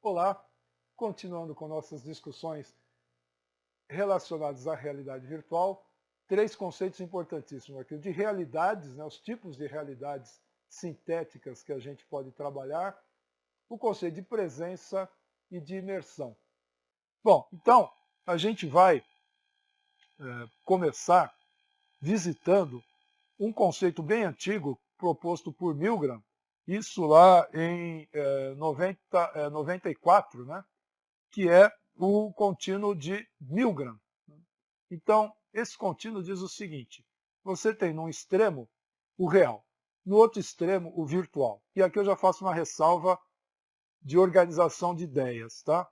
Olá, continuando com nossas discussões relacionadas à realidade virtual, três conceitos importantíssimos aqui, de realidades, né, os tipos de realidades sintéticas que a gente pode trabalhar, o conceito de presença e de imersão. Bom, então, a gente vai começar visitando um conceito bem antigo proposto por Milgram, isso lá em 94, né? Que é o contínuo de Milgram. Então, esse contínuo diz o seguinte, você tem num extremo o real, no outro extremo o virtual. E aqui eu já faço uma ressalva de organização de ideias. Tá?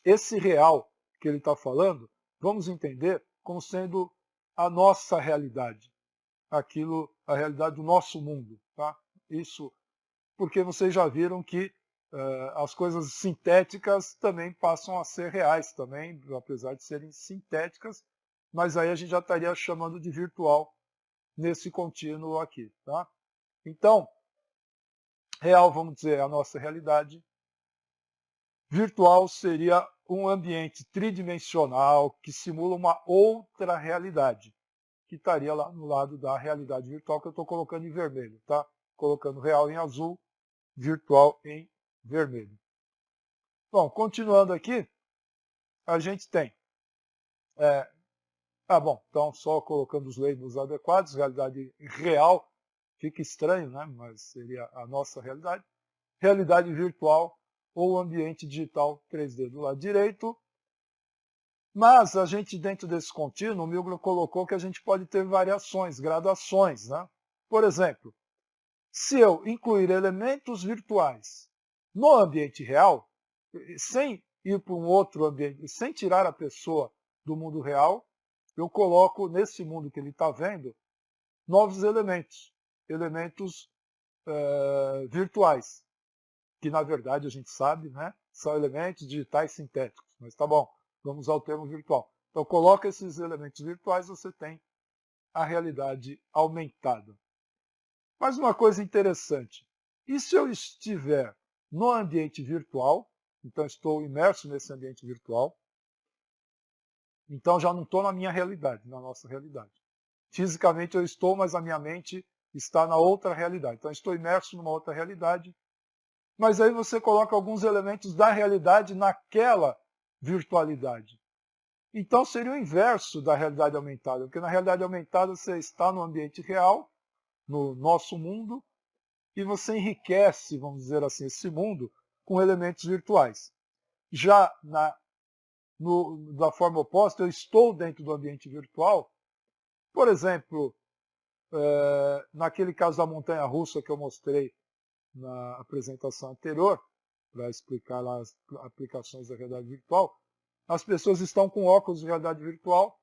Esse real que ele está falando, vamos entender como sendo a nossa realidade, a realidade do nosso mundo. Tá? Isso porque vocês já viram que as coisas sintéticas também passam a ser reais também, apesar de serem sintéticas, mas aí a gente já estaria chamando de virtual nesse contínuo aqui. Tá? Então, real, vamos dizer, é a nossa realidade. Virtual seria um ambiente tridimensional que simula uma outra realidade, que estaria lá no lado da realidade virtual, que eu estou colocando em vermelho. Tá? Colocando real em azul, virtual em vermelho. Bom, continuando aqui, a gente tem... então só colocando os labels adequados, realidade real, fica estranho, né? Mas seria a nossa realidade. Realidade virtual ou ambiente digital 3D do lado direito. Mas a gente, dentro desse contínuo, o Milgram colocou que a gente pode ter variações, gradações. Né? Por exemplo, se eu incluir elementos virtuais no ambiente real, sem ir para um outro ambiente, sem tirar a pessoa do mundo real, eu coloco nesse mundo que ele está vendo novos elementos, elementos virtuais, que na verdade a gente sabe, né, são elementos digitais sintéticos, mas tá bom, vamos usar o termo virtual. Então coloca esses elementos virtuais, você tem a realidade aumentada. Mas uma coisa interessante, e se eu estiver no ambiente virtual, então estou imerso nesse ambiente virtual, então já não estou na minha realidade, na nossa realidade. Fisicamente eu estou, mas a minha mente está na outra realidade. Então estou imerso numa outra realidade, mas aí você coloca alguns elementos da realidade naquela virtualidade. Então seria o inverso da realidade aumentada, porque na realidade aumentada você está no ambiente real, no nosso mundo, e você enriquece, vamos dizer assim, esse mundo com elementos virtuais. Já da forma oposta, eu estou dentro do ambiente virtual. Por exemplo, naquele caso da montanha-russa que eu mostrei na apresentação anterior, para explicar lá as aplicações da realidade virtual, as pessoas estão com óculos de realidade virtual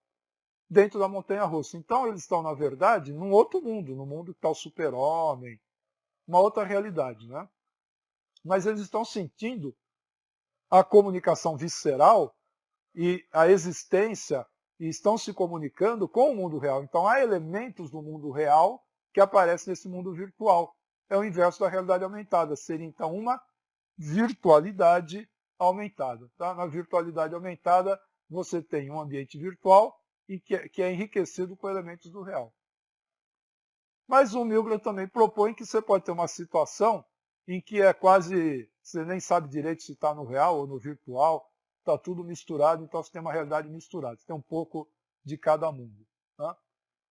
dentro da montanha-russa. Então eles estão, na verdade, num outro mundo, no mundo que está o super-homem, uma outra realidade. Né? Mas eles estão sentindo a comunicação visceral e a existência e estão se comunicando com o mundo real. Então há elementos do mundo real que aparecem nesse mundo virtual. É o inverso da realidade aumentada. Seria então uma virtualidade aumentada. Tá? Na virtualidade aumentada você tem um ambiente virtual e que é enriquecido com elementos do real. Mas o Milgram também propõe que você pode ter uma situação em que é quase, você nem sabe direito se está no real ou no virtual, está tudo misturado, então você tem uma realidade misturada, você tem um pouco de cada mundo. Tá?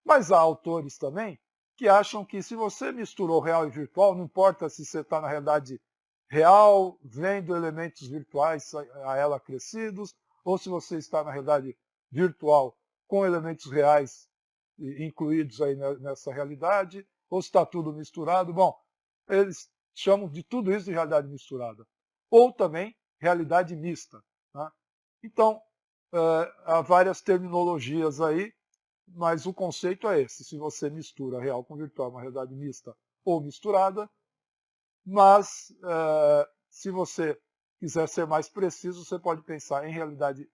Mas há autores também que acham que se você misturou real e virtual, não importa se você está na realidade real, vendo elementos virtuais a ela acrescidos, ou se você está na realidade virtual com elementos reais incluídos aí nessa realidade, ou se está tudo misturado. Bom, eles chamam de tudo isso de realidade misturada. Ou também realidade mista. Tá? Então, há várias terminologias aí, mas o conceito é esse. Se você mistura real com virtual, uma realidade mista ou misturada, mas se você quiser ser mais preciso, você pode pensar em realidade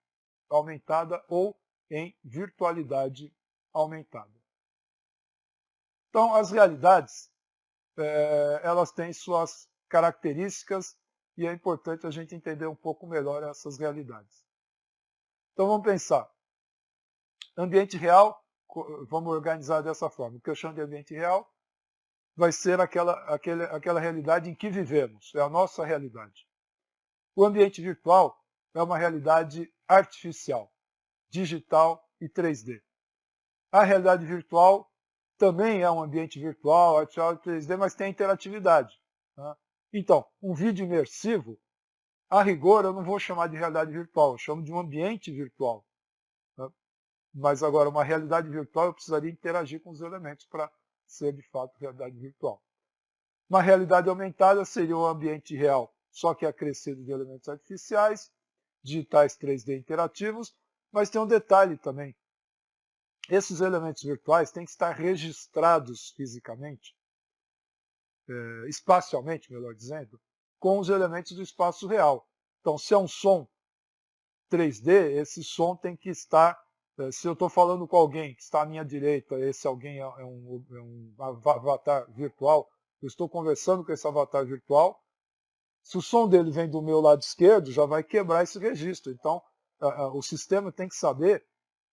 aumentada ou em virtualidade aumentada. Então, as realidades, elas têm suas características e é importante a gente entender um pouco melhor essas realidades. Então vamos pensar. Ambiente real, vamos organizar dessa forma. O que eu chamo de ambiente real vai ser aquela realidade em que vivemos, é a nossa realidade. O ambiente virtual é uma realidade artificial, digital e 3D. A realidade virtual também é um ambiente virtual, artificial e 3D, mas tem interatividade. Tá? Então, um vídeo imersivo, a rigor, eu não vou chamar de realidade virtual, eu chamo de um ambiente virtual. Tá? Mas agora, uma realidade virtual, eu precisaria interagir com os elementos para ser, de fato, realidade virtual. Uma realidade aumentada seria um ambiente real, só que acrescido de elementos artificiais, digitais 3D interativos, mas tem um detalhe também. Esses elementos virtuais têm que estar registrados fisicamente, espacialmente, melhor dizendo, com os elementos do espaço real. Então, se é um som 3D, esse som tem que estar, se eu estou falando com alguém que está à minha direita, esse alguém é um avatar virtual, eu estou conversando com esse avatar virtual, se o som dele vem do meu lado esquerdo, já vai quebrar esse registro. Então, o sistema tem que saber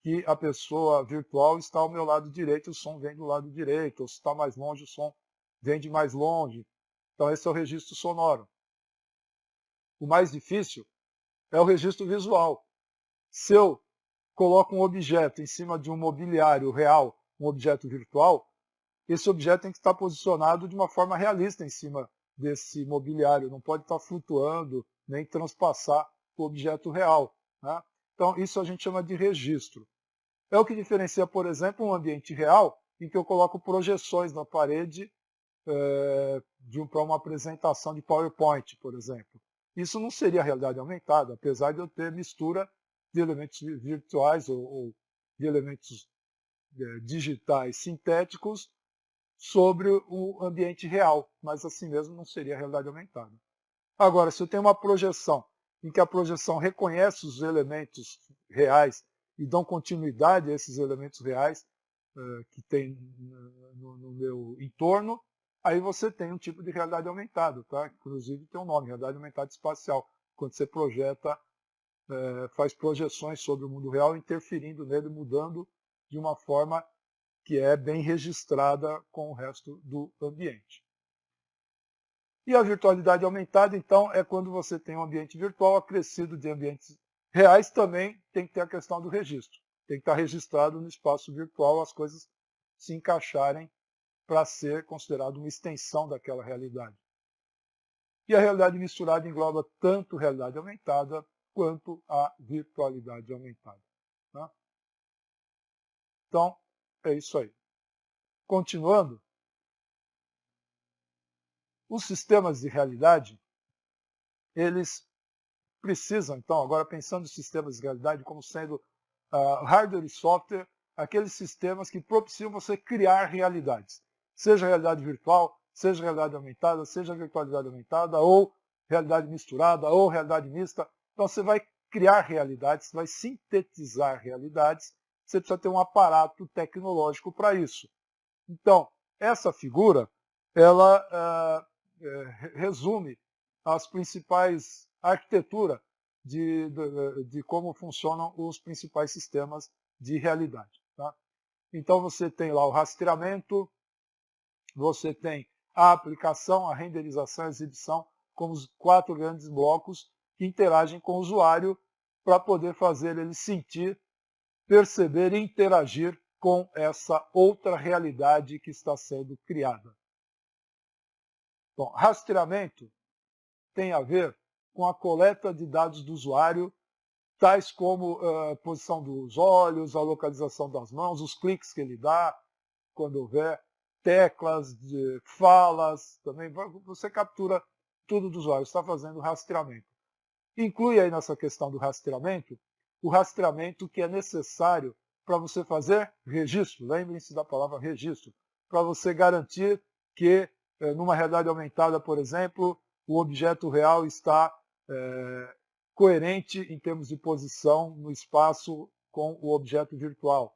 que a pessoa virtual está ao meu lado direito, o som vem do lado direito, ou se está mais longe, o som vem de mais longe. Então, esse é o registro sonoro. O mais difícil é o registro visual. Se eu coloco um objeto em cima de um mobiliário real, um objeto virtual, esse objeto tem que estar posicionado de uma forma realista em cima desse mobiliário, não pode estar flutuando, nem transpassar o objeto real. Né? Então, isso a gente chama de registro. É o que diferencia, por exemplo, um ambiente real, em que eu coloco projeções na parede para uma apresentação de PowerPoint, por exemplo. Isso não seria realidade aumentada, apesar de eu ter mistura de elementos virtuais ou de elementos digitais sintéticos sobre o ambiente real, mas assim mesmo não seria realidade aumentada. Agora, se eu tenho uma projeção em que a projeção reconhece os elementos reais e dão continuidade a esses elementos reais que tem no meu entorno, aí você tem um tipo de realidade aumentada, tá? Inclusive tem um nome, realidade aumentada espacial, quando você projeta, faz projeções sobre o mundo real, interferindo nele, mudando de uma forma que é bem registrada com o resto do ambiente. E a virtualidade aumentada, então, é quando você tem um ambiente virtual acrescido de ambientes reais, também tem que ter a questão do registro. Tem que estar registrado no espaço virtual as coisas se encaixarem para ser considerado uma extensão daquela realidade. E a realidade misturada engloba tanto realidade aumentada quanto a virtualidade aumentada. Tá? Então, é isso aí. Continuando, os sistemas de realidade, eles precisam, então, agora pensando em sistemas de realidade como sendo hardware e software, aqueles sistemas que propiciam você criar realidades. Seja realidade virtual, seja realidade aumentada, seja virtualidade aumentada, ou realidade misturada, ou realidade mista. Então você vai criar realidades, vai sintetizar realidades, você precisa ter um aparato tecnológico para isso. Então, essa figura, ela resume as principais arquiteturas de como funcionam os principais sistemas de realidade. Tá? Então você tem lá o rastreamento, você tem a aplicação, a renderização e a exibição como os 4 grandes blocos que interagem com o usuário para poder fazer ele sentir, perceber e interagir com essa outra realidade que está sendo criada. Bom, rastreamento tem a ver com a coleta de dados do usuário, tais como a posição dos olhos, a localização das mãos, os cliques que ele dá, quando houver, teclas, falas, também você captura tudo do usuário, está fazendo rastreamento. Inclui aí nessa questão do rastreamento, o rastreamento que é necessário para você fazer registro, lembrem-se da palavra registro, para você garantir que, numa realidade aumentada, por exemplo, o objeto real está coerente em termos de posição no espaço com o objeto virtual.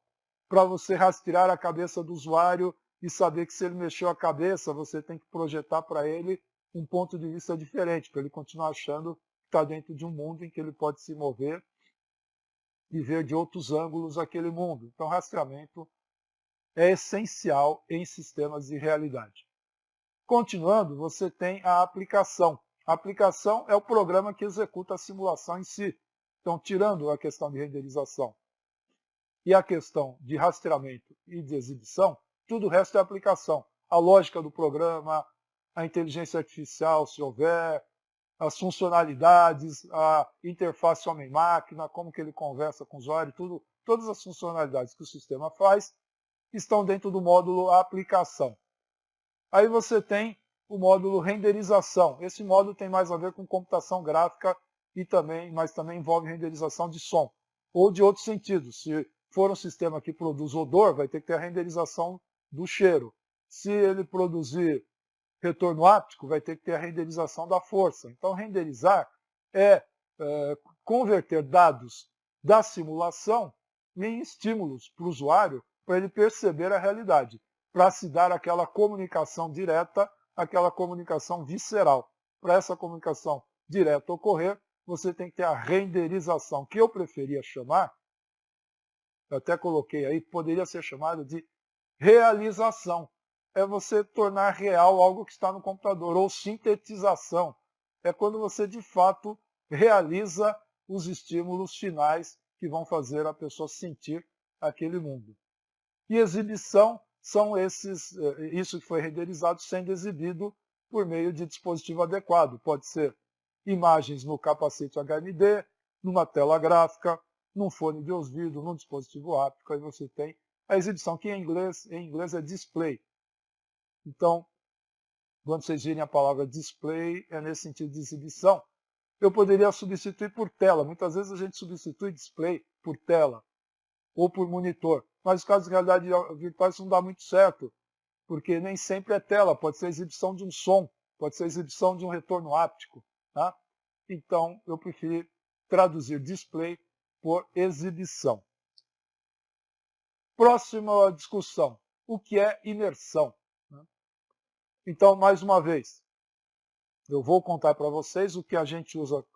Para você rastrear a cabeça do usuário e saber que se ele mexeu a cabeça, você tem que projetar para ele um ponto de vista diferente, para ele continuar achando que está dentro de um mundo em que ele pode se mover e ver de outros ângulos aquele mundo. Então, rastreamento é essencial em sistemas de realidade. Continuando, você tem a aplicação. A aplicação é o programa que executa a simulação em si. Então, tirando a questão de renderização e a questão de rastreamento e de exibição, tudo o resto é aplicação. A lógica do programa, a inteligência artificial, se houver, as funcionalidades, a interface homem-máquina, como que ele conversa com o usuário, todas as funcionalidades que o sistema faz estão dentro do módulo aplicação. Aí você tem o módulo renderização. Esse módulo tem mais a ver com computação gráfica mas também envolve renderização de som ou de outros sentidos. Se for um sistema que produz odor, vai ter que ter a renderização do cheiro. Se ele produzir retorno áptico, vai ter que ter a renderização da força. Então, renderizar é converter dados da simulação em estímulos para o usuário, para ele perceber a realidade, para se dar aquela comunicação direta, aquela comunicação visceral. Para essa comunicação direta ocorrer, você tem que ter a renderização, que eu preferia chamar, eu até coloquei aí, poderia ser chamada de realização. É você tornar real algo que está no computador, ou sintetização. É quando você, de fato, realiza os estímulos finais que vão fazer a pessoa sentir aquele mundo. E exibição são isso que foi renderizado sendo exibido por meio de dispositivo adequado. Pode ser imagens no capacete HMD, numa tela gráfica, num fone de ouvido, num dispositivo áptico. Aí você tem a exibição, que em inglês é display. Então, quando vocês virem a palavra display, é nesse sentido de exibição. Eu poderia substituir por tela. Muitas vezes a gente substitui display por tela ou por monitor. Mas os casos de realidade virtual isso não dá muito certo, porque nem sempre é tela. Pode ser a exibição de um som, pode ser a exibição de um retorno áptico. Tá? Então, eu preferi traduzir display por exibição. Próxima discussão. O que é imersão? Então, mais uma vez, eu vou contar para vocês o que a gente usa, o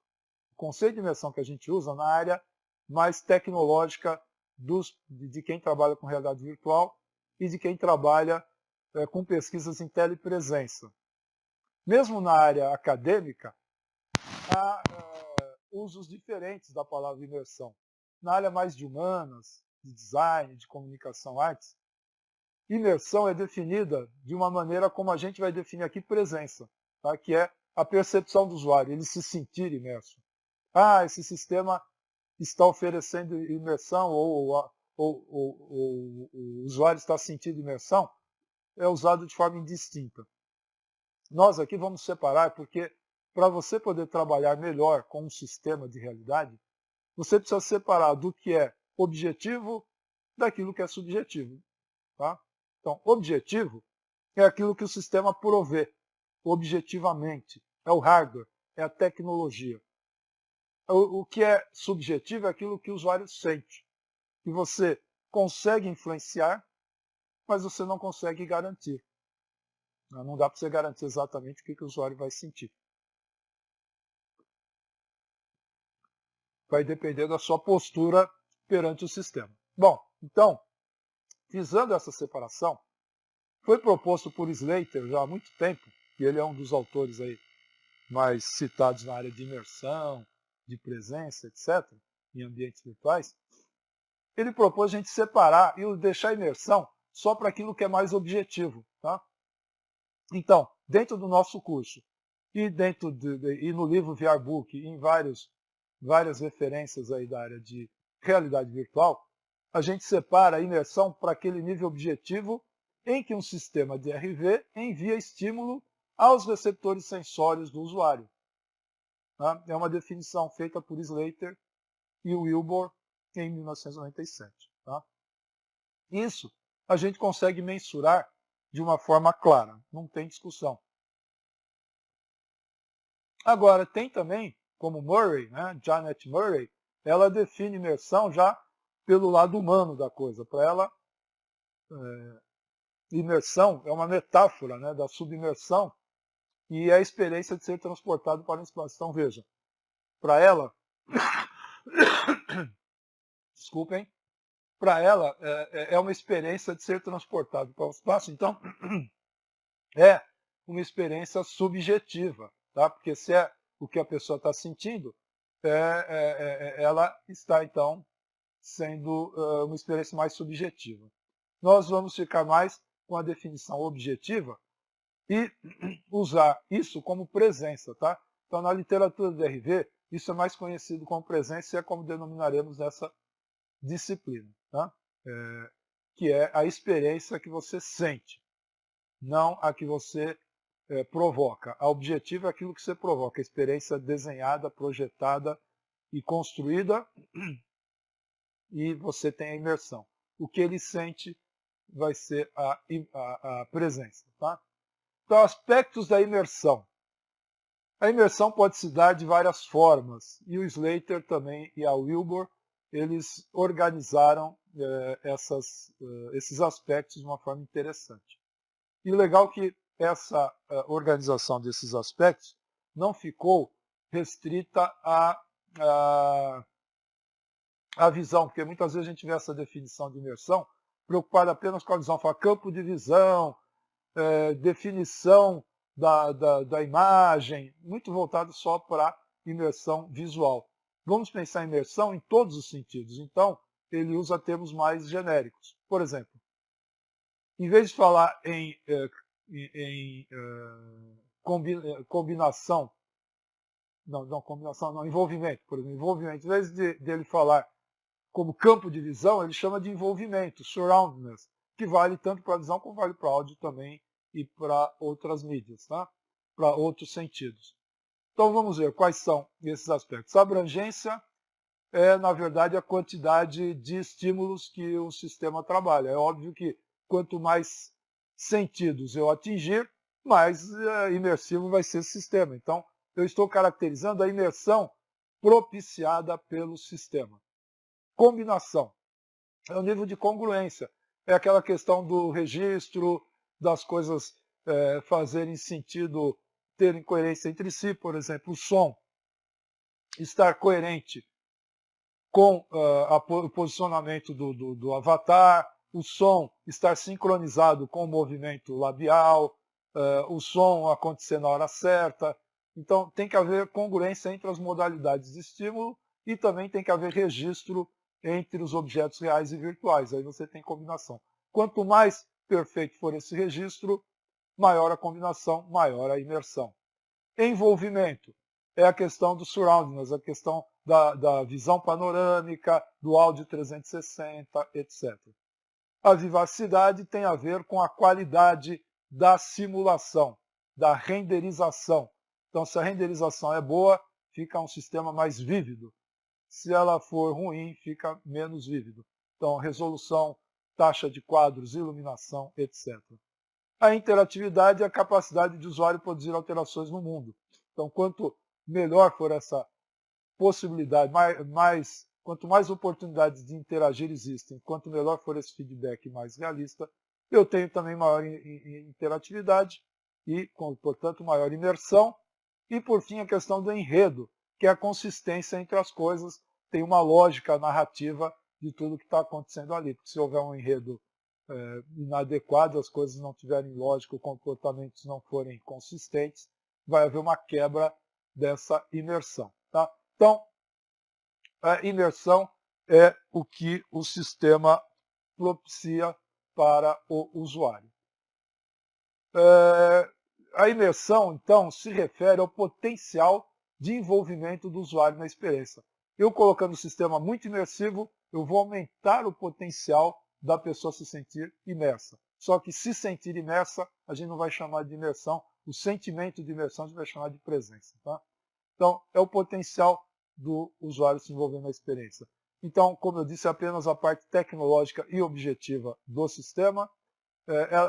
conceito de imersão que a gente usa na área mais tecnológica de quem trabalha com realidade virtual e de quem trabalha com pesquisas em telepresença. Mesmo na área acadêmica, há usos diferentes da palavra imersão. Na área mais de humanas, de design, de comunicação, artes, imersão é definida de uma maneira como a gente vai definir aqui presença, tá? Que é a percepção do usuário, ele se sentir imerso. Esse sistema está oferecendo imersão ou o usuário está sentindo imersão, é usado de forma indistinta. Nós aqui vamos separar porque para você poder trabalhar melhor com um sistema de realidade, você precisa separar do que é objetivo daquilo que é subjetivo. Tá? Então, objetivo é aquilo que o sistema provê, objetivamente. É o hardware, é a tecnologia. O que é subjetivo é aquilo que o usuário sente, que você consegue influenciar, mas você não consegue garantir. Não dá para você garantir exatamente o que o usuário vai sentir. Vai depender da sua postura perante o sistema. Bom, então, visando essa separação, foi proposto por Slater já há muito tempo, e ele é um dos autores aí mais citados na área de imersão, de presença, etc., em ambientes virtuais. Ele propôs a gente separar e deixar a imersão só para aquilo que é mais objetivo. Tá? Então, dentro do nosso curso, e no livro VR Book, e em várias referências aí da área de realidade virtual, a gente separa a imersão para aquele nível objetivo em que um sistema de RV envia estímulo aos receptores sensórios do usuário. Tá? É uma definição feita por Slater e Wilbur em 1997. Tá? Isso a gente consegue mensurar de uma forma clara, não tem discussão. Agora, tem também, como Murray, né, Janet Murray, ela define imersão já pelo lado humano da coisa. Para ela, imersão é uma metáfora, né, da submersão e a experiência de ser transportado para o espaço. Então veja, para ela, desculpem, para ela é uma experiência de ser transportado para o espaço, então é uma experiência subjetiva, tá? Porque se é o que a pessoa está sentindo, ela está então sendo uma experiência mais subjetiva. Nós vamos ficar mais com a definição objetiva e usar isso como presença, tá? Então, na literatura do DRV, isso é mais conhecido como presença e é como denominaremos essa disciplina, tá? Que é a experiência que você sente, não a que você provoca. A objetiva é aquilo que você provoca, a experiência desenhada, projetada e construída, e você tem a imersão. O que ele sente vai ser a presença, tá? Então, aspectos da imersão. A imersão pode se dar de várias formas, e o Slater também e a Wilbur, eles organizaram esses aspectos de uma forma interessante. E o legal é que essa organização desses aspectos não ficou restrita à visão, porque muitas vezes a gente vê essa definição de imersão preocupada apenas com a visão, fala campo de visão, definição da imagem, muito voltado só para imersão visual. Vamos pensar em imersão em todos os sentidos, então ele usa termos mais genéricos. Por exemplo, em vez de falar em combinação, envolvimento, por exemplo, envolvimento, em vez dele falar como campo de visão, ele chama de envolvimento, surroundness, que vale tanto para a visão como vale para áudio também e para outras mídias, tá? Para outros sentidos. Então vamos ver quais são esses aspectos. A abrangência é, na verdade, a quantidade de estímulos que o sistema trabalha. É óbvio que quanto mais sentidos eu atingir, mais imersivo vai ser esse sistema. Então, eu estou caracterizando a imersão propiciada pelo sistema. Combinação é o nível de congruência. É aquela questão do registro, das coisas fazerem sentido, terem coerência entre si. Por exemplo, o som estar coerente com o posicionamento do avatar, o som estar sincronizado com o movimento labial, o som acontecer na hora certa. Então, tem que haver congruência entre as modalidades de estímulo e também tem que haver registro entre os objetos reais e virtuais. Aí você tem combinação. Quanto mais perfeito for esse registro, maior a combinação, maior a imersão. Envolvimento é a questão do surroundness, a questão da visão panorâmica, do áudio 360, etc. A vivacidade tem a ver com a qualidade da simulação, da renderização. Então, se a renderização é boa, fica um sistema mais vívido. Se ela for ruim, fica menos vívido. Então, resolução, taxa de quadros, iluminação, etc. A interatividade é a capacidade de o usuário produzir alterações no mundo. Então, quanto melhor for essa possibilidade, quanto mais oportunidades de interagir existem, quanto melhor for esse feedback mais realista, eu tenho também maior interatividade e, portanto, maior imersão. E, por fim, a questão do enredo, que é a consistência entre as coisas, tem uma lógica narrativa de tudo que está acontecendo ali. Porque se houver um enredo inadequado, as coisas não tiverem lógica, os comportamentos não forem consistentes, vai haver uma quebra dessa imersão. Tá? Então, a imersão é o que o sistema propicia para o usuário. A imersão, então, se refere ao potencial de envolvimento do usuário na experiência. Eu colocando o sistema muito imersivo, eu vou aumentar o potencial da pessoa se sentir imersa. Só que se sentir imersa, a gente não vai chamar de imersão, o sentimento de imersão a gente vai chamar de presença. Tá? Então, é o potencial do usuário se envolver na experiência. Então, como eu disse, é apenas a parte tecnológica e objetiva do sistema.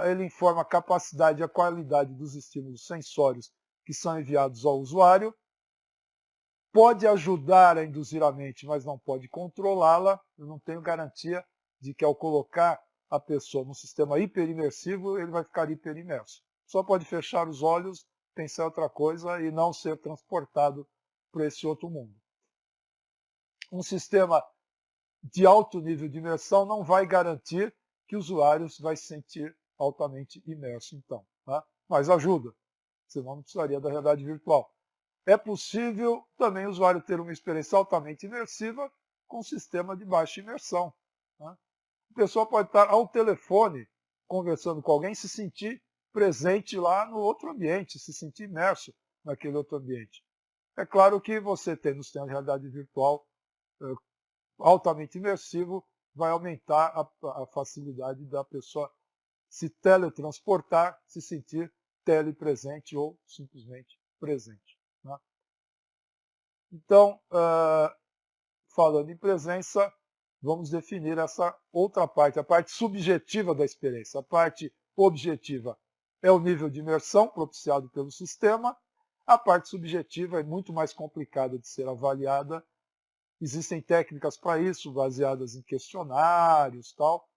Ele informa a capacidade e a qualidade dos estímulos sensórios que são enviados ao usuário. Pode ajudar a induzir a mente, mas não pode controlá-la. Eu não tenho garantia de que ao colocar a pessoa num sistema hiperimersivo, ele vai ficar hiperimerso. Só pode fechar os olhos pensar em outra coisa e não ser transportado para esse outro mundo. Um sistema de alto nível de imersão não vai garantir que o usuário vai se sentir altamente imerso, então. Tá? Mas ajuda, senão não precisaria da realidade virtual. É possível também o usuário ter uma experiência altamente imersiva com um sistema de baixa imersão. Tá? A pessoa pode estar ao telefone conversando com alguém e se sentir presente lá no outro ambiente, se sentir imerso naquele outro ambiente. É claro que você tendo um sistema de realidade virtual altamente imersivo, vai aumentar a facilidade da pessoa se teletransportar, se sentir telepresente ou simplesmente presente. Né? Então, falando em presença, vamos definir essa outra parte, a parte subjetiva da experiência. A parte objetiva é o nível de imersão propiciado pelo sistema. A parte subjetiva é muito mais complicada de ser avaliada. Existem técnicas para isso, baseadas em questionários tal,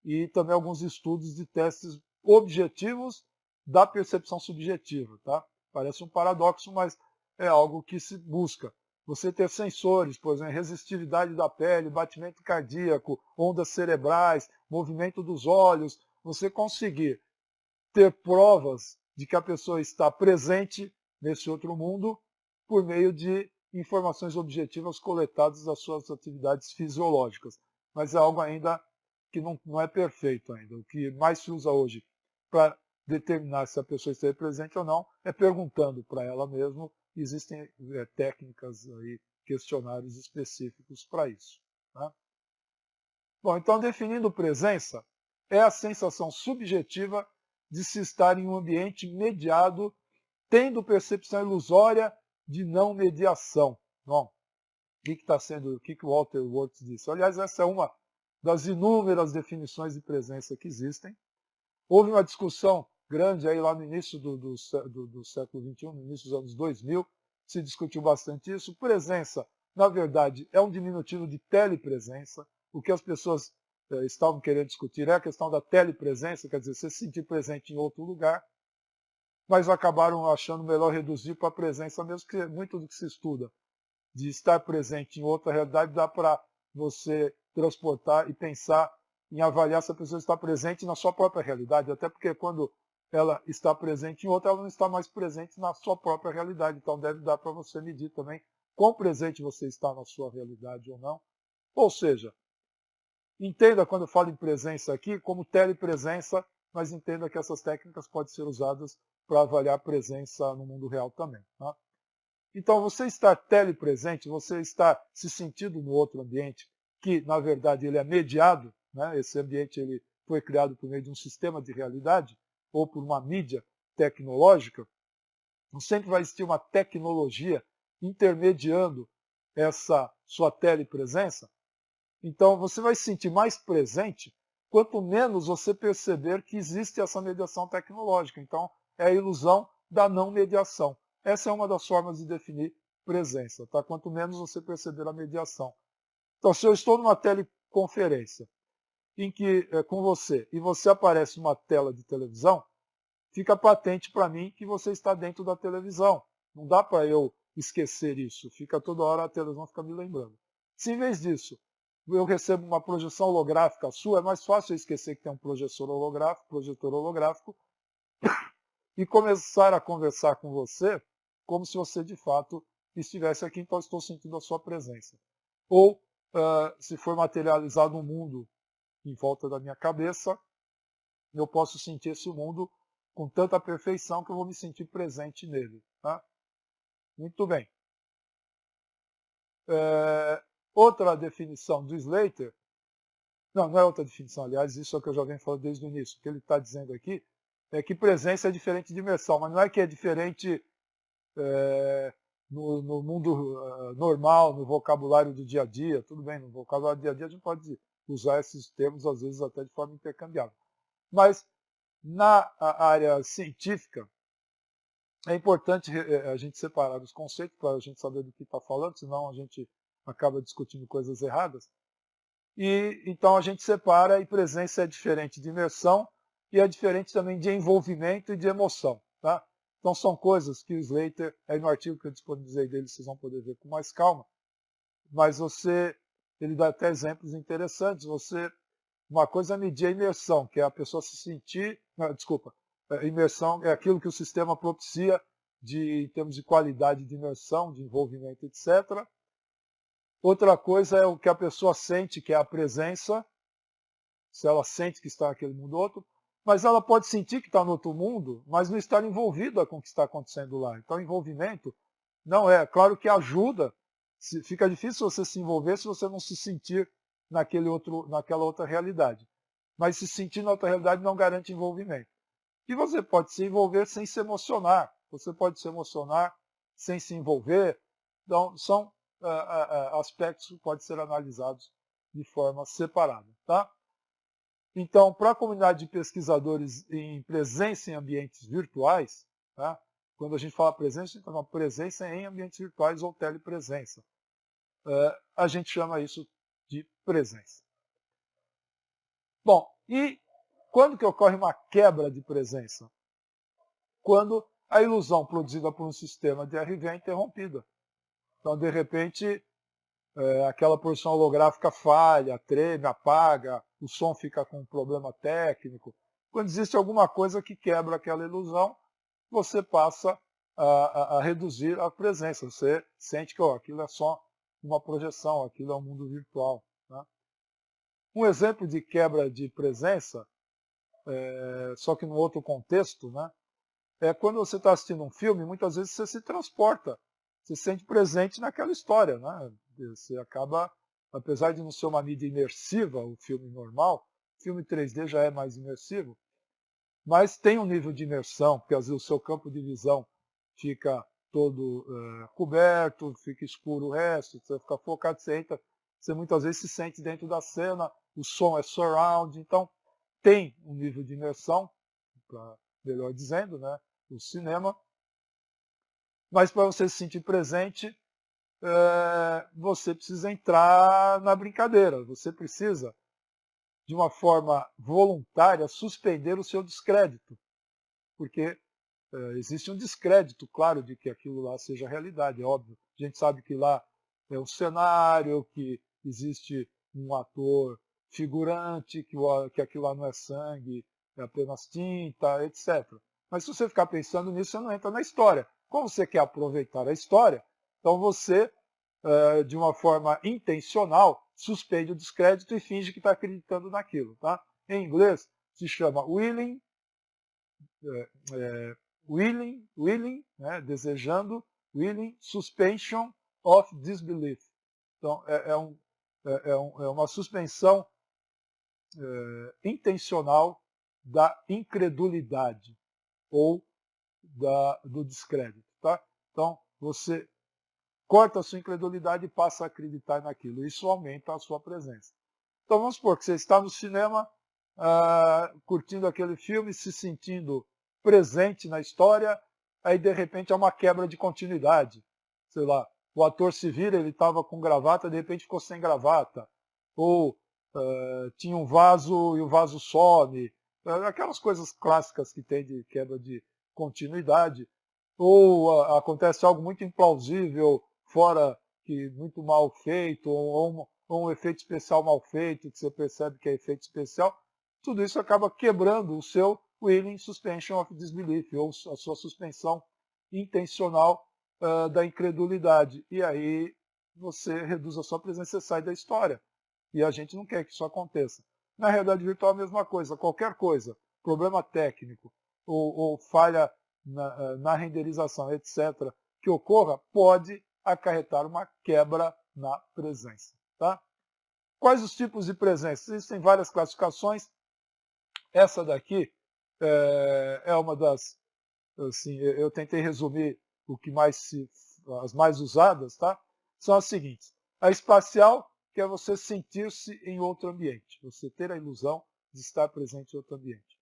e também alguns estudos de testes objetivos da percepção subjetiva. Tá? Parece um paradoxo, mas é algo que se busca. Você ter sensores, por exemplo, resistividade da pele, batimento cardíaco, ondas cerebrais, movimento dos olhos, você conseguir ter provas de que a pessoa está presente nesse outro mundo por meio de informações objetivas coletadas das suas atividades fisiológicas. Mas é algo ainda que não é perfeito ainda. O que mais se usa hoje para determinar se a pessoa está presente ou não é perguntando para ela mesma. Existem técnicas aí, questionários específicos para isso. Tá? Bom, então definindo presença, é a sensação subjetiva de se estar em um ambiente mediado, tendo percepção ilusória de não mediação. Bom, o que o Walter Wirtz disse? Aliás, essa é uma das inúmeras definições de presença que existem. Houve uma discussão grande aí lá no início do século XXI, no início dos anos 2000, se discutiu bastante isso. Presença, na verdade, é um diminutivo de telepresença. O que as pessoas estavam querendo discutir é a questão da telepresença, quer dizer, você se sentir presente em outro lugar, mas acabaram achando melhor reduzir para a presença mesmo, que muito do que se estuda de estar presente em outra realidade dá para você transportar e pensar em avaliar se a pessoa está presente na sua própria realidade, até porque quando ela está presente em outra, ela não está mais presente na sua própria realidade, então deve dar para você medir também quão presente você está na sua realidade ou não. Ou seja, entenda quando eu falo em presença aqui como telepresença, mas entenda que essas técnicas podem ser usadas para avaliar a presença no mundo real também. Tá? Então, você estar telepresente, você estar se sentindo no outro ambiente, que, na verdade, ele é mediado, né? Esse ambiente ele foi criado por meio de um sistema de realidade, ou por uma mídia tecnológica, não sempre vai existir uma tecnologia intermediando essa sua telepresença. Então, você vai se sentir mais presente quanto menos você perceber que existe essa mediação tecnológica. Então, é a ilusão da não mediação. Essa é uma das formas de definir presença, tá? Quanto menos você perceber a mediação. Então, se eu estou numa teleconferência em que com você e você aparece numa tela de televisão, fica patente para mim que você está dentro da televisão. Não dá para eu esquecer isso. Fica toda hora a televisão fica me lembrando. Se em vez disso eu recebo uma projeção holográfica sua, é mais fácil eu esquecer que tem um projetor holográfico e começar a conversar com você como se você de fato estivesse aqui, então estou sentindo a sua presença. Ou, se for materializado um mundo em volta da minha cabeça, eu posso sentir esse mundo com tanta perfeição que eu vou me sentir presente nele. Tá? Muito bem. Outra definição do Slater, não é outra definição, aliás, isso é o que eu já venho falando desde o início. O que ele está dizendo aqui é que presença é diferente de imersão, mas não é que é diferente no mundo normal, no vocabulário do dia a dia. Tudo bem, no vocabulário do dia a dia a gente pode usar esses termos, às vezes, até de forma intercambiável. Mas, na área científica, é importante a gente separar os conceitos para a gente saber do que está falando, senão a gente acaba discutindo coisas erradas. E então a gente separa, e presença é diferente de imersão e é diferente também de envolvimento e de emoção. Tá? Então são coisas que o Slater, aí no artigo que eu disponibilizei dele, vocês vão poder ver com mais calma, mas ele dá até exemplos interessantes. Uma coisa é medir a imersão, que é a pessoa se sentir, não, desculpa, imersão é aquilo que o sistema propicia em termos de qualidade de imersão, de envolvimento, etc. Outra coisa é o que a pessoa sente, que é a presença, se ela sente que está naquele mundo outro, mas ela pode sentir que está no outro mundo, mas não estar envolvida com o que está acontecendo lá. Então, envolvimento não é. Claro que ajuda, fica difícil você se envolver se você não se sentir naquela outra realidade. Mas se sentir na outra realidade não garante envolvimento. E você pode se envolver sem se emocionar. Você pode se emocionar sem se envolver. Então, são aspectos que podem ser analisados de forma separada. Tá? Então, para a comunidade de pesquisadores em presença em ambientes virtuais, tá? Quando a gente fala presença, a gente está falando presença em ambientes virtuais ou telepresença. A gente chama isso de presença. Bom, e quando que ocorre uma quebra de presença? Quando a ilusão produzida por um sistema de RV é interrompida. Então, de repente, aquela porção holográfica falha, treme, apaga, o som fica com um problema técnico. Quando existe alguma coisa que quebra aquela ilusão, você passa a reduzir a presença. Você sente que aquilo é só uma projeção, aquilo é um mundo virtual. Né? Um exemplo de quebra de presença, só que num outro contexto, né, é quando você está assistindo um filme, muitas vezes você se transporta, você se sente presente naquela história. Né? Você acaba, apesar de não ser uma mídia imersiva, o filme normal, o filme 3D já é mais imersivo, mas tem um nível de imersão, porque às vezes o seu campo de visão fica todo coberto, fica escuro o resto, você fica focado, você muitas vezes se sente dentro da cena, o som é surround, então tem um nível de imersão, melhor dizendo, né, o cinema, mas para você se sentir presente, você precisa entrar na brincadeira, você precisa, de uma forma voluntária, suspender o seu descrédito, porque existe um descrédito, claro, de que aquilo lá seja realidade, é óbvio. A gente sabe que lá é um cenário, que existe um ator figurante, que aquilo lá não é sangue, é apenas tinta, etc. Mas se você ficar pensando nisso, você não entra na história. Como você quer aproveitar a história, então você, de uma forma intencional, suspende o descrédito e finge que está acreditando naquilo. Tá? Em inglês, se chama willing, né, desejando, willing, suspension of disbelief. Então, é uma suspensão intencional da incredulidade ou do descrédito. Tá? Então, você corta a sua incredulidade e passa a acreditar naquilo. Isso aumenta a sua presença. Então, vamos supor que você está no cinema, curtindo aquele filme, se sentindo presente na história, aí de repente há uma quebra de continuidade. Sei lá, o ator se vira, ele estava com gravata, de repente ficou sem gravata. Ou tinha um vaso e o vaso some. Aquelas coisas clássicas que tem de quebra de continuidade. Ou acontece algo muito implausível, fora que muito mal feito, ou um efeito especial mal feito, que você percebe que é efeito especial. Tudo isso acaba quebrando o seu willing suspension of disbelief, ou a sua suspensão intencional da incredulidade. E aí você reduz a sua presença e sai da história. E a gente não quer que isso aconteça. Na realidade virtual é a mesma coisa. Qualquer coisa, problema técnico ou falha na renderização, etc., que ocorra, pode acarretar uma quebra na presença. Tá? Quais os tipos de presença? Existem várias classificações. Essa daqui é uma das, assim, eu tentei resumir as mais usadas, tá? São as seguintes. A espacial, que é você sentir-se em outro ambiente, você ter a ilusão de estar presente em outro ambiente.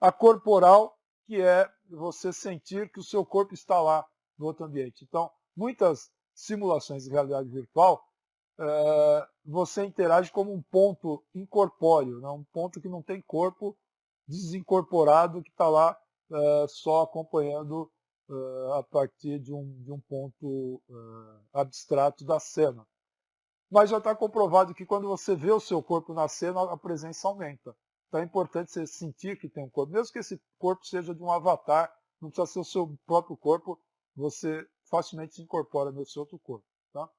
A corporal, que é você sentir que o seu corpo está lá no outro ambiente. Então, muitas simulações de realidade virtual, você interage como um ponto incorpóreo, né? Um ponto que não tem corpo, desincorporado, que está lá só acompanhando a partir de um ponto abstrato da cena. Mas já está comprovado que quando você vê o seu corpo na cena, a presença aumenta. Então é importante você sentir que tem um corpo. Mesmo que esse corpo seja de um avatar, não precisa ser o seu próprio corpo, você facilmente se incorpora nesse outro corpo. Tá?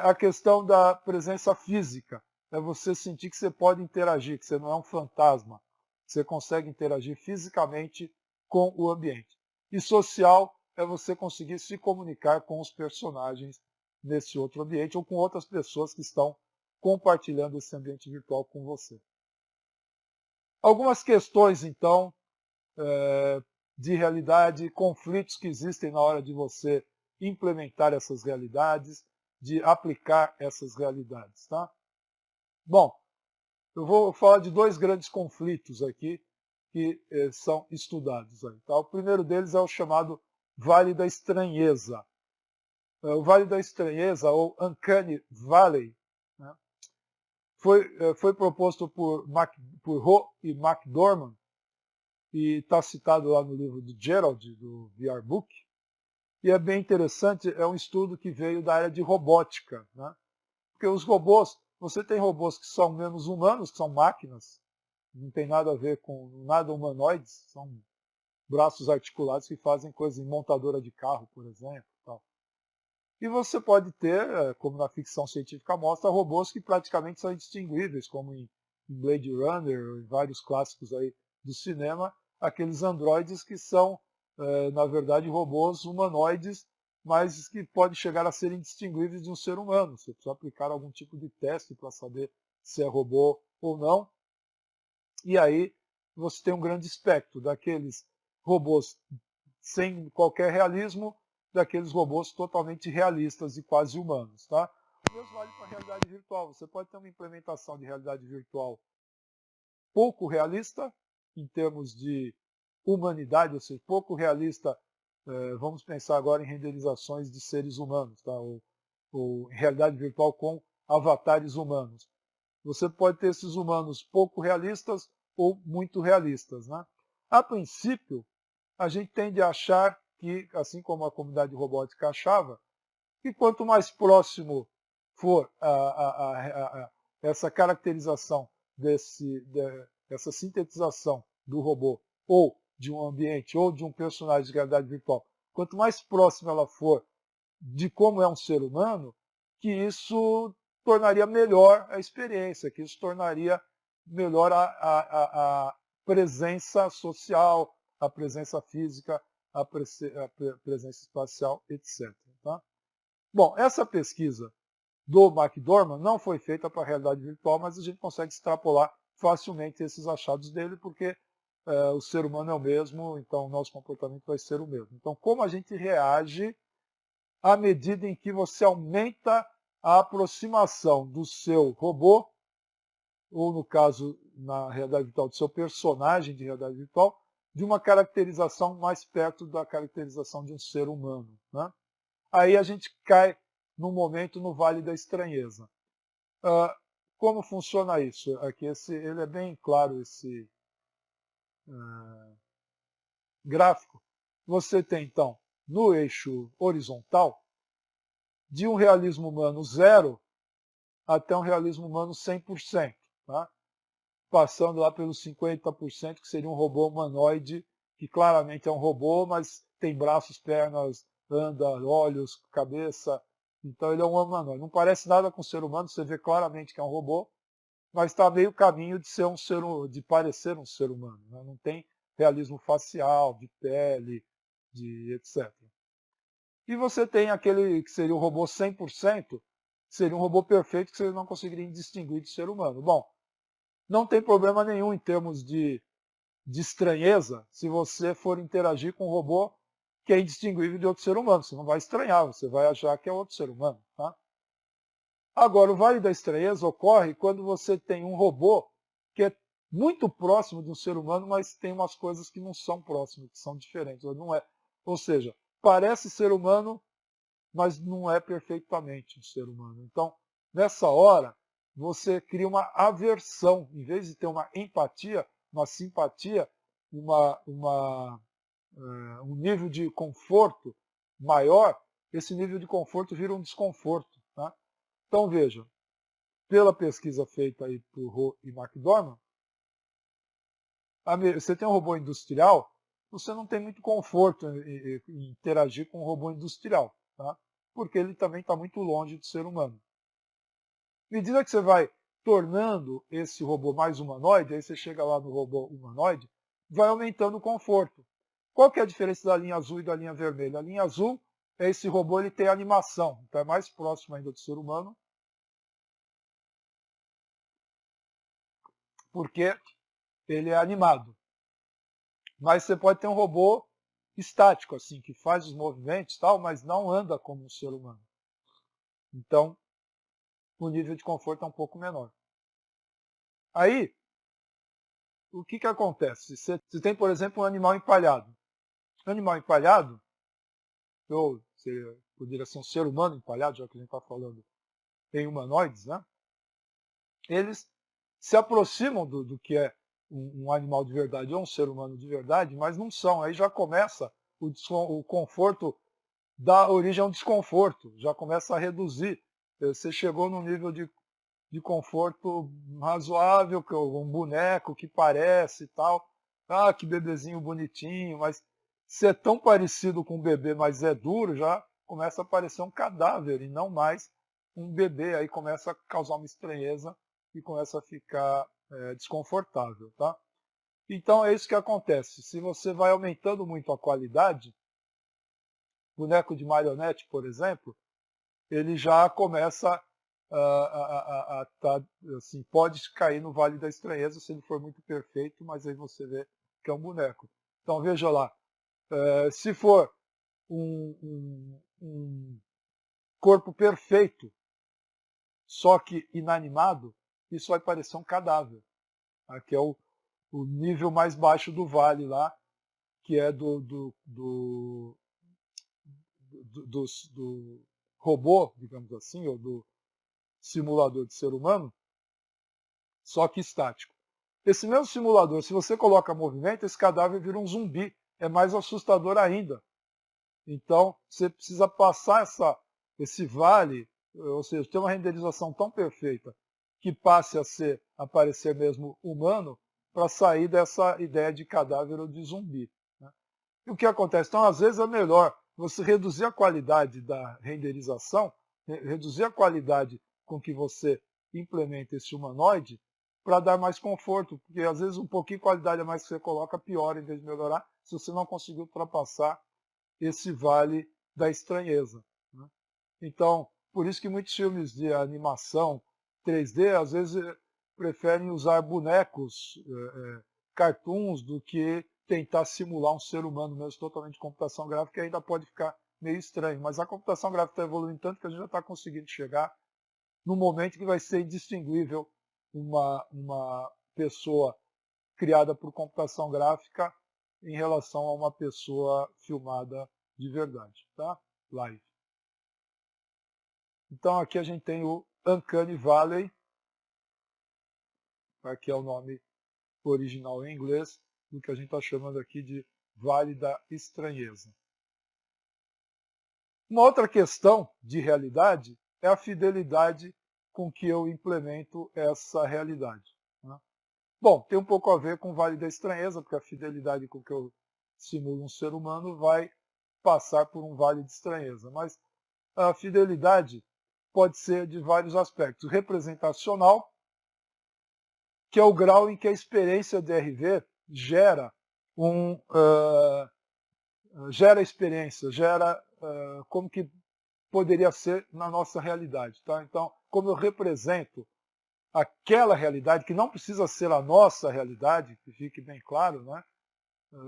A questão da presença física é você sentir que você pode interagir, que você não é um fantasma. Você consegue interagir fisicamente com o ambiente. E social é você conseguir se comunicar com os personagens nesse outro ambiente ou com outras pessoas que estão compartilhando esse ambiente virtual com você. Algumas questões, então, de realidade, conflitos que existem na hora de você implementar essas realidades, de aplicar essas realidades. Tá? Bom, eu vou falar de dois grandes conflitos aqui que são estudados. Aí, tá? O primeiro deles é o chamado Vale da Estranheza. O Vale da Estranheza, ou Uncanny Valley, né, foi proposto por Ho e McDormand, e está citado lá no livro do Gerald, do VR Book, e é bem interessante, é um estudo que veio da área de robótica. Né? Porque os robôs, você tem robôs que são menos humanos, que são máquinas, não tem nada a ver com nada humanoides, são braços articulados que fazem coisas em montadora de carro, por exemplo. Tal. E você pode ter, como na ficção científica mostra, robôs que praticamente são indistinguíveis, como em Blade Runner, em vários clássicos aí do cinema, aqueles androides que são, na verdade, robôs humanoides, mas que podem chegar a ser indistinguíveis de um ser humano. Você precisa aplicar algum tipo de teste para saber se é robô ou não. E aí você tem um grande espectro daqueles robôs sem qualquer realismo, daqueles robôs totalmente realistas e quase humanos. Tá? O mesmo vale para a realidade virtual. Você pode ter uma implementação de realidade virtual pouco realista, em termos de humanidade, ou seja, pouco realista, vamos pensar agora em renderizações de seres humanos, tá? ou realidade virtual com avatares humanos. Você pode ter esses humanos pouco realistas ou muito realistas. Né? A princípio, a gente tende a achar que, assim como a comunidade robótica achava, que quanto mais próximo for essa caracterização, essa sintetização do robô, ou de um ambiente, ou de um personagem de realidade virtual, quanto mais próximo ela for de como é um ser humano, que isso tornaria melhor a experiência, que isso tornaria melhor a presença social, a presença física, a presença espacial, etc. Tá? Bom, essa pesquisa do McDormand não foi feita para a realidade virtual, mas a gente consegue extrapolar facilmente esses achados dele, porque o ser humano é o mesmo, então o nosso comportamento vai ser o mesmo. Então, como a gente reage à medida em que você aumenta a aproximação do seu robô, ou no caso, na realidade virtual, do seu personagem de realidade virtual, de uma caracterização mais perto da caracterização de um ser humano. Né? Aí a gente cai num momento no Vale da Estranheza. Como funciona isso? Aqui ele é bem claro, esse gráfico. Você tem, então, no eixo horizontal, de um realismo humano 0 até um realismo humano 100%. Tá? Passando lá pelos 50%, que seria um robô humanoide, que claramente é um robô, mas tem braços, pernas, anda, olhos, cabeça. Então ele é um humanoide. Não parece nada com um ser humano, você vê claramente que é um robô, mas está meio caminho de ser de parecer um ser humano. Né? Não tem realismo facial, de pele, de etc. E você tem aquele que seria um robô 100%, que seria um robô perfeito que você não conseguiria distinguir de ser humano. Bom, não tem problema nenhum em termos de estranheza se você for interagir com um robô que é indistinguível de outro ser humano. Você não vai estranhar, você vai achar que é outro ser humano. Tá? Agora, o Vale da Estranheza ocorre quando você tem um robô que é muito próximo de um ser humano, mas tem umas coisas que não são próximas, que são diferentes. Não é. Ou seja, parece ser humano, mas não é perfeitamente um ser humano. Então, nessa hora, você cria uma aversão, em vez de ter uma empatia, uma simpatia, uma um nível de conforto maior, esse nível de conforto vira um desconforto. Tá? Então veja, pela pesquisa feita aí por Ho e McDormand, você tem um robô industrial, você não tem muito conforto em interagir com um robô industrial, tá? Porque ele também está muito longe do ser humano. À medida que você vai tornando esse robô mais humanoide, aí você chega lá no robô humanoide, vai aumentando o conforto. Qual que é a diferença da linha azul e da linha vermelha? A linha azul é esse robô, ele tem animação, então é mais próximo ainda do ser humano, porque ele é animado. Mas você pode ter um robô estático, assim, que faz os movimentos e tal, mas não anda como um ser humano. Então, o nível de conforto é um pouco menor. Aí, o que acontece? Você tem, por exemplo, um animal empalhado. Um animal empalhado, ou poderia ser um ser humano empalhado, já que a gente está falando em humanoides, né? Eles se aproximam do que é um animal de verdade ou um ser humano de verdade, mas não são. Aí já começa o conforto dá origem a um desconforto, já começa a reduzir. Você chegou num nível de conforto razoável, um boneco que parece e tal. Ah, que bebezinho bonitinho, mas se é tão parecido com um bebê, mas é duro, já começa a parecer um cadáver e não mais um bebê. Aí começa a causar uma estranheza e começa a ficar desconfortável, tá? Então é isso que acontece. Se você vai aumentando muito a qualidade, boneco de marionete, por exemplo, ele já começa assim, pode cair no vale da estranheza se ele for muito perfeito, mas aí você vê que é um boneco. Então veja lá, se for um corpo perfeito, só que inanimado, isso vai parecer um cadáver. Aqui é o nível mais baixo do vale lá, que é do robô, digamos assim, ou do simulador de ser humano, só que estático. Esse mesmo simulador, se você coloca movimento, esse cadáver vira um zumbi. É mais assustador ainda. Então, você precisa passar esse vale, ou seja, ter uma renderização tão perfeita que passe a parecer mesmo humano, para sair dessa ideia de cadáver ou de zumbi. Né? E o que acontece? Então, às vezes é melhor você reduzir a qualidade da renderização, reduzir a qualidade com que você implementa esse humanoide, para dar mais conforto, porque às vezes um pouquinho de qualidade a mais que você coloca, piora em vez de melhorar, se você não conseguir ultrapassar esse vale da estranheza. Né? Então, por isso que muitos filmes de animação 3D, às vezes, preferem usar bonecos, cartoons, do que tentar simular um ser humano mesmo, totalmente de computação gráfica, ainda pode ficar meio estranho. Mas a computação gráfica está evoluindo tanto que a gente já está conseguindo chegar no momento que vai ser indistinguível uma pessoa criada por computação gráfica em relação a uma pessoa filmada de verdade, tá? Live. Então aqui a gente tem o Uncanny Valley, aqui é o nome original em inglês, do que a gente está chamando aqui de Vale da Estranheza. Uma outra questão de realidade é a fidelidade com que eu implemento essa realidade. Né? Bom, tem um pouco a ver com o Vale da Estranheza, porque a fidelidade com que eu simulo um ser humano vai passar por um vale de estranheza. Mas a fidelidade pode ser de vários aspectos. Representacional, que é o grau em que a experiência DRV gera gera experiência, gera como que poderia ser na nossa realidade. Tá? Então, como eu represento aquela realidade, que não precisa ser a nossa realidade, que fique bem claro, né?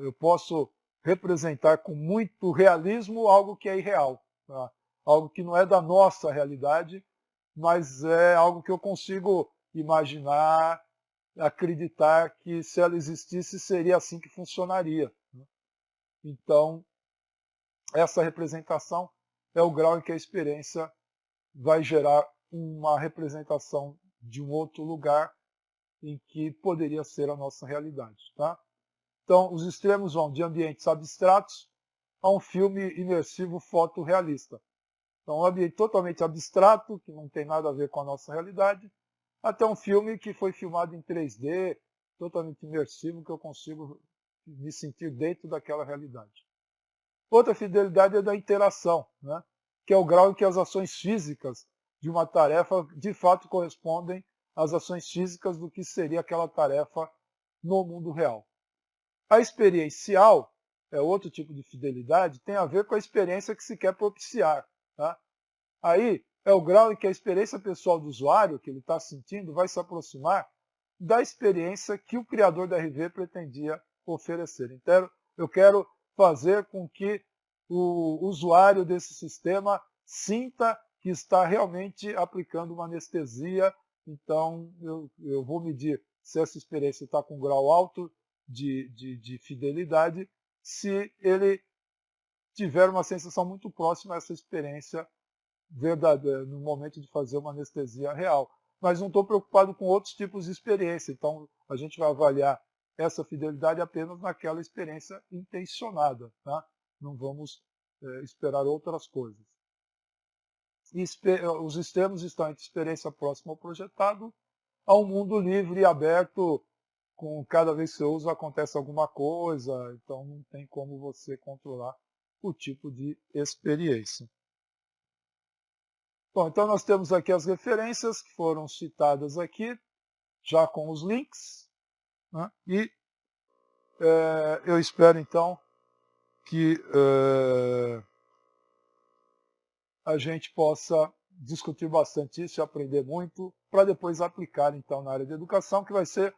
Eu posso representar com muito realismo algo que é irreal, tá? Algo que não é da nossa realidade, mas é algo que eu consigo imaginar, acreditar que se ela existisse seria assim que funcionaria. Né? Então, essa representação é o grau em que a experiência vai gerar uma representação de um outro lugar em que poderia ser a nossa realidade. Tá? Então, os extremos vão de ambientes abstratos a um filme imersivo fotorrealista. Então, um ambiente totalmente abstrato, que não tem nada a ver com a nossa realidade, até um filme que foi filmado em 3D, totalmente imersivo, que eu consigo me sentir dentro daquela realidade. Outra fidelidade é da interação, né? Que é o grau em que as ações físicas de uma tarefa de fato correspondem às ações físicas do que seria aquela tarefa no mundo real. A experiencial é outro tipo de fidelidade, tem a ver com a experiência que se quer propiciar. Tá? Aí é o grau em que a experiência pessoal do usuário, que ele está sentindo, vai se aproximar da experiência que o criador da RV pretendia oferecer. Então, eu quero fazer com que o usuário desse sistema sinta que está realmente aplicando uma anestesia. Então, eu vou medir se essa experiência está com um grau alto de fidelidade, se ele tiver uma sensação muito próxima a essa experiência verdadeira, no momento de fazer uma anestesia real. Mas não estou preocupado com outros tipos de experiência, então a gente vai avaliar essa fidelidade apenas naquela experiência intencionada. Tá? Não vamos esperar outras coisas. Os extremos estão entre experiência próxima ao projetado a um mundo livre e aberto, com cada vez que você usa acontece alguma coisa, então não tem como você controlar o tipo de experiência. Bom, então nós temos aqui as referências que foram citadas aqui, já com os links, né? E eu espero então que a gente possa discutir bastante isso e aprender muito, para depois aplicar então na área de educação, que vai ser,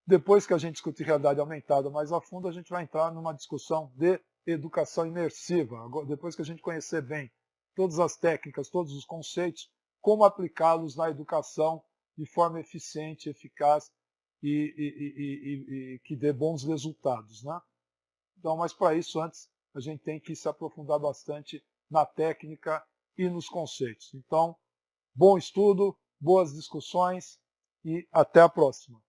depois que a gente discutir realidade aumentada mais a fundo, a gente vai entrar numa discussão de educação imersiva, depois que a gente conhecer bem todas as técnicas, todos os conceitos, como aplicá-los na educação de forma eficiente, eficaz e que dê bons resultados. Né? Então, mas para isso, antes, a gente tem que se aprofundar bastante na técnica e nos conceitos. Então, bom estudo, boas discussões e até a próxima.